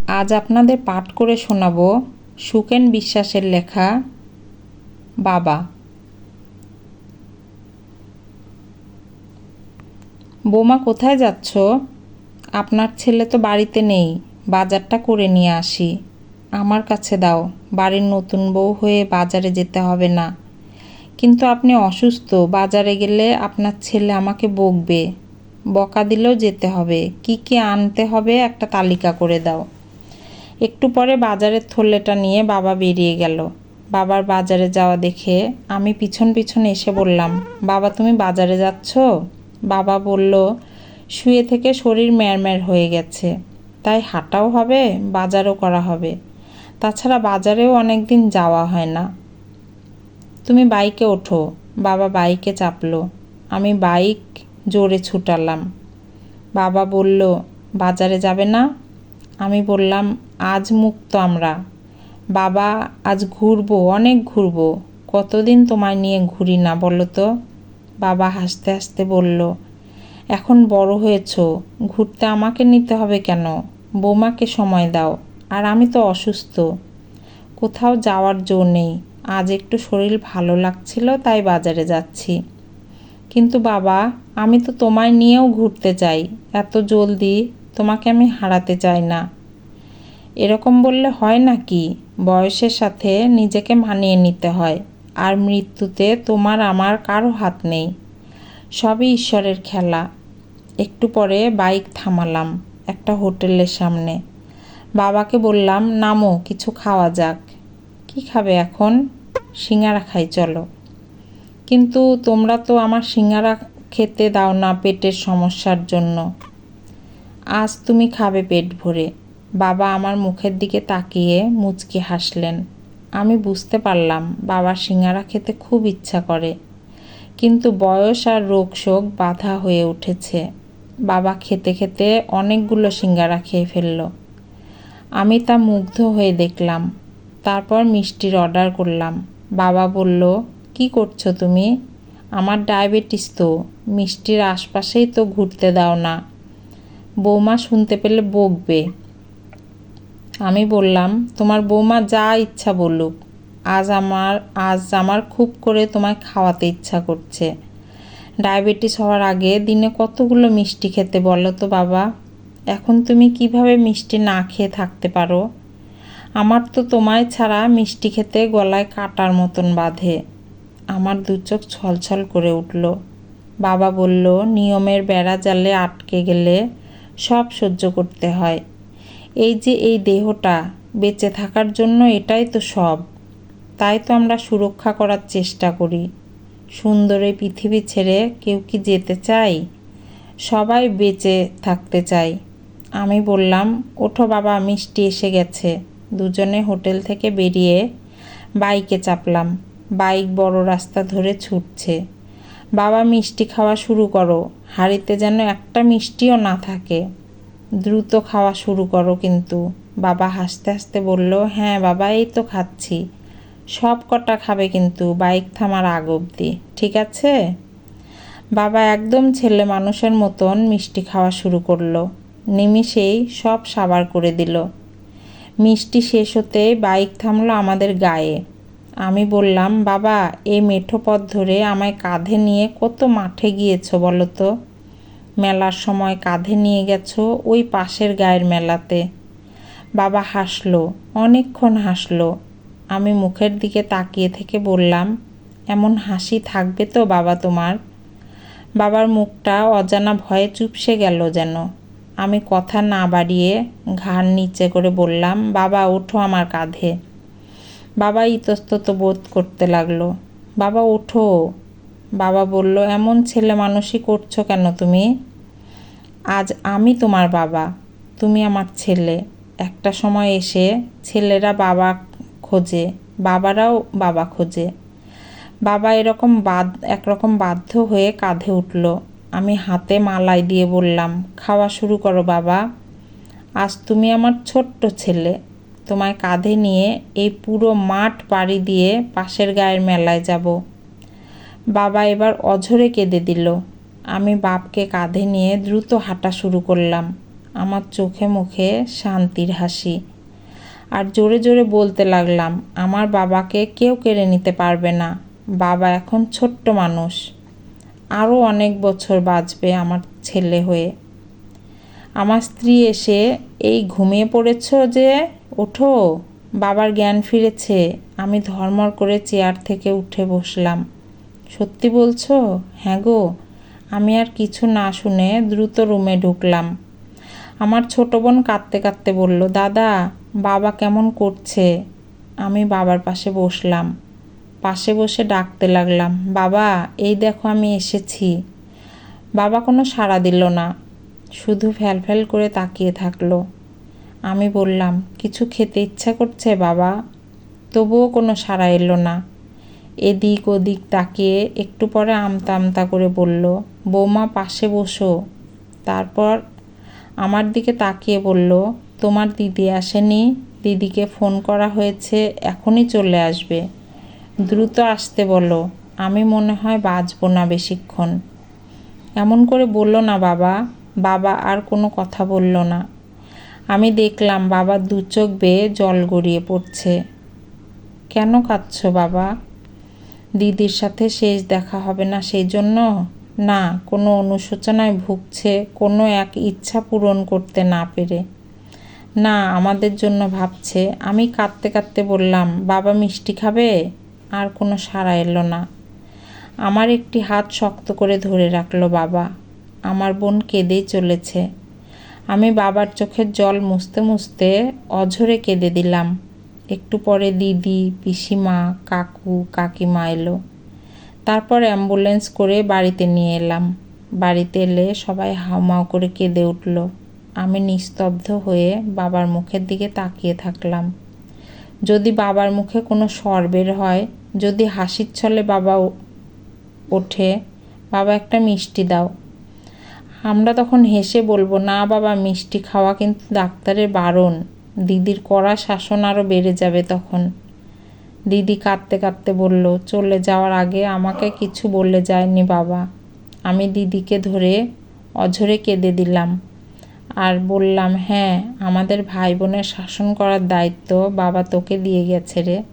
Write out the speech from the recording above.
আজ আপনাদের পাঠ করে শোনাব সুকেন বিশ্বাসের লেখা বাবা। বৌমা, কোথায় যাচ্ছ? আপনার ছেলে তো বাড়িতে নেই, বাজারটা করে নিয়ে আসি। আমার কাছে দাও, বাড়ির নতুন বউ হয়ে বাজারে যেতে হবে না। কিন্তু আপনি অসুস্থ, বাজারে গেলে আপনার ছেলে আমাকে বকবে। বকা দিলেও যেতে হবে। কি কি আনতে হবে একটা তালিকা করে দাও। একটু পরে বাজারের থলেটা নিয়ে বাবা বেরিয়ে গেল। বাবার বাজারে যাওয়া দেখে আমি পিছন পিছন এসে বললাম, বাবা তুমি বাজারে যাচ্ছ? বাবা বলল, শুয়ে থেকে শরীর ম্যারম্যার হয়ে গেছে, তাই হাঁটাও হবে, বাজারও করা হবে। তাছাড়া বাজারেও অনেক দিন যাওয়া হয় না। তুমি বাইকে ওঠো। বাবা বাইকে চাপলো। আমি বাইক জোরে ছুটালাম। বাবা বলল, বাজারে যাবে না? আমি বললাম, আজ মুক্ত আমরা। বাবা, আজ ঘুরবো, অনেক ঘুরবো। কতদিন তোমায় নিয়ে ঘুরি না বলো তো? বাবা হাসতে হাসতে বলল, এখন বড় হয়েছো, ঘুরতে আমাকে নিতে হবে কেন? বৌমাকে সময় দাও। আর আমি তো অসুস্থ, কোথাও যাওয়ার জো নেই। আজ একটু শরীর ভালো লাগছিল, তাই বাজারে যাচ্ছি। কিন্তু বাবা, আমি তো তোমায় নিয়েও ঘুরতে চাই। এত জলদি তোমাকে আমি হারাতে চাই না। এরকম বললে হয় নাকি? বয়সের সাথে নিজেকে মানিয়ে নিতে হয়। আর মৃত্যুতে তোমার আমার কারো হাত নেই, সবই ঈশ্বরের খেলা। একটু পরে বাইক থামালাম একটা হোটেলের সামনে। বাবাকে বললাম, নামো, কিছু খাওয়া যাক। কি খাবে এখন? সিঙ্গারা খাই চলো। কিন্তু তোমরা তো আমার সিঙ্গারা খেতে দাও না পেটের সমস্যার জন্য। আজ তুমি খাবে পেট ভরে। বাবা আমার মুখের দিকে তাকিয়ে মুচকি হাসলেন। আমি বুঝতে পারলাম বাবার সিঙ্গারা খেতে খুব ইচ্ছা করে, কিন্তু বয়স আর রোগ শোক বাধা হয়ে উঠেছে। বাবা খেতে খেতে অনেকগুলো সিঙ্গারা খেয়ে ফেলল। আমি তা মুগ্ধ হয়ে দেখলাম। তারপর মিষ্টির অর্ডার করলাম। বাবা বলল, কি করছো তুমি? আমার ডায়াবেটিস তো, মিষ্টির আশপাশেই তো ঘুরতে দাও না, বৌমা শুনতে পেলে বকবে। আমি বললাম, তোমার বৌমা যা ইচ্ছা বলুক, আজ আমার খুব করে তোমায় খাওয়াতে ইচ্ছা করছে। ডায়াবেটিস হওয়ার আগে দিনে কতগুলো মিষ্টি খেতে বলো তো বাবা? এখন তুমি কিভাবে মিষ্টি না খেয়ে থাকতে পারো? আমার তো তোমায় ছাড়া মিষ্টি খেতে গলায় কাটার মতন বাঁধে। আমার দু চোখ ছলছল করে উঠল। বাবা বলল, নিয়মের বেড়া জালে আটকে গেলে সব সহ্য করতে হয়। এই যে এই দেহটা, বেঁচে থাকার জন্য এটাই তো সব। তাই তো আমরা সুরক্ষা করার চেষ্টা করি। সুন্দর এই পৃথিবী ছেড়ে কেউ কি যেতে চাই? সবাই বেঁচে থাকতে চাই। আমি বললাম, ওঠো বাবা, মিষ্টি এসে গেছে। দুজনে হোটেল থেকে বেরিয়ে বাইকে চাপলাম। বাইক বড় রাস্তা ধরে ছুটছে। বাবা, মিষ্টি খাওয়া শুরু করো, হাঁড়িতে যেন একটা মিষ্টিও না থাকে। দ্রুত খাওয়া শুরু করো কিন্তু। বাবা হাসতে হাসতে বলল, হ্যাঁ বাবা, এই তো খাচ্ছি। সব কটা খাবে কিন্তু বাইক থামার আগ অবধি, ঠিক আছে? বাবা একদম ছেলে মানুষের মতন মিষ্টি খাওয়া শুরু করলো। নিমিষেই সব সাবার করে দিল। মিষ্টি শেষ হতেই বাইক থামলো আমাদের গায়ে। আমি বললাম, বাবা, এই মেঠো পথ ধরে আমায় কাঁধে নিয়ে কত মাঠে গিয়েছো বলো তো? মেলার সময় কাঁধে নিয়ে গেছো ওই পাশের গায়ের মেলাতে। বাবা হাসলো, অনেকক্ষণ হাসলো। আমি মুখের দিকে তাকিয়ে থেকে বললাম, এমন হাসি থাকবে তো বাবা তোমার? বাবার মুখটা অজানা ভয়ে চুপসে গেল যেন। আমি কথা না বাড়িয়ে ঘাড় নিচে করে বললাম, বাবা ওঠো আমার কাঁধে। বাবা ইতস্তত বোধ করতে লাগলো। বাবা ওঠো। বাবা বলল, এমন ছেলে মানুষই করছো কেন তুমি? আজ আমি তোমার বাবা, তুমি আমার ছেলে। একটা সময় এসে ছেলেরা বাবা খোঁজে, বাবারাও বাবা খোঁজে। বাবা একরকম বাধ্য হয়ে কাঁধে উঠল। আমি হাতে মালাই দিয়ে বললাম, খাওয়া শুরু করো বাবা। আজ তুমি আমার ছোট্ট ছেলে। তোমায় কাঁধে নিয়ে এই পুরো মাঠ পাড়ি দিয়ে পাশের গায়ের মেলায় যাব। বাবা এবার অঝরে কেঁদে দিল। আমি বাপকে কাঁধে নিয়ে দ্রুত হাঁটা শুরু করলাম। আমার চোখে মুখে শান্তির হাসি। আর জোরে জোরে বলতে লাগলাম, আমার বাবাকে কেউ কেড়ে নিতে পারবে না। বাবা এখন ছোট্ট মানুষ, আরও অনেক বছর বাঁচবে আমার ছেলে হয়ে। আমার স্ত্রী এসে, এই ঘুমিয়ে পড়েছ যে, ওঠো, বাবার জ্ঞান ফিরেছে। আমি ধর্মর করে চেয়ার থেকে উঠে বসলাম। সত্যি বলছো? হ্যাঁ গো। আমি আর কিছু না শুনে দ্রুত রুমে ঢুকলাম। আমার ছোট বোন কাঁদতে কাঁদতে বলল, দাদা, বাবা কেমন করছে? আমি বাবার পাশে বসলাম। পাশে বসে ডাকতে লাগলাম, বাবা, এই দেখো আমি এসেছি। বাবা কোনো সাড়া দিল না, শুধু ফ্যালফ্যাল করে তাকিয়ে থাকলো। আমি বললাম, কিছু খেতে ইচ্ছা করছে বাবা? তবুও কোনো সাড়া এলো না। এদিক ওদিক তাকিয়ে একটু পরে আমতা আমতা করে বলল, বৌমা পাশে বসো। তারপর আমার দিকে তাকিয়ে বলল, তোমার দিদি আসেনি? দিদিকে ফোন করা হয়েছে, এখনই চলে আসবে। দ্রুত আসতে বলো, আমি মনে হয় বাঁচব না বেশিক্ষণ। এমন করে বলল না বাবা। বাবা আর কোনো কথা বলল না। আমি দেখলাম বাবার দু চোখ বেয়ে জল গড়িয়ে পড়ছে। কেন কাঁদছো বাবা? দিদির সাথে শেষ দেখা হবে না সেই জন্য? না, কোনো অনুশোচনায় ভুগছে, কোনো এক ইচ্ছা পূরণ করতে না পেরে। না, আমাদের জন্য ভাবছে। আমি কাঁদতে কাঁদতে বললাম, বাবা মিষ্টি খাবে? আর কোনো সাড়া এলো না। আমার একটি হাত শক্ত করে ধরে রাখলো বাবা। আমার বোন কেঁদেই চলেছে। আমি বাবার চোখের জল মুছতে মুছতে অঝরে কেঁদে দিলাম। একটু পরে দিদি, পিসিমা, কাকু, কাকিমা এলো। তারপর অ্যাম্বুলেন্স করে বাড়িতে নিয়ে এলাম। বাড়িতে এলে সবাই হাউমাউ করে কেঁদে উঠল। আমি নিস্তব্ধ হয়ে বাবার মুখের দিকে তাকিয়ে থাকলাম। যদি বাবার মুখে কোনো স্বর বের হয়, যদি হাসির ছলে বাবা ওঠে, বাবা একটা মিষ্টি দাও। আমরা তখন হেসে বলবো, না বাবা, মিষ্টি খাওয়া কিন্তু ডাক্তারের বারণ। দিদির কড়া শাসন আরও বেড়ে যাবে তখন। দিদি কাঁদতে কাঁদতে বলল, চলে যাওয়ার আগে আমাকে কিছু বলে যায়নি বাবা। আমি দিদিকে ধরে অঝরে কেঁদে দিলাম আর বললাম, হ্যাঁ, আমাদের ভাই বোনের শাসন করার দায়িত্ব বাবা তোকে দিয়ে গেছে রে।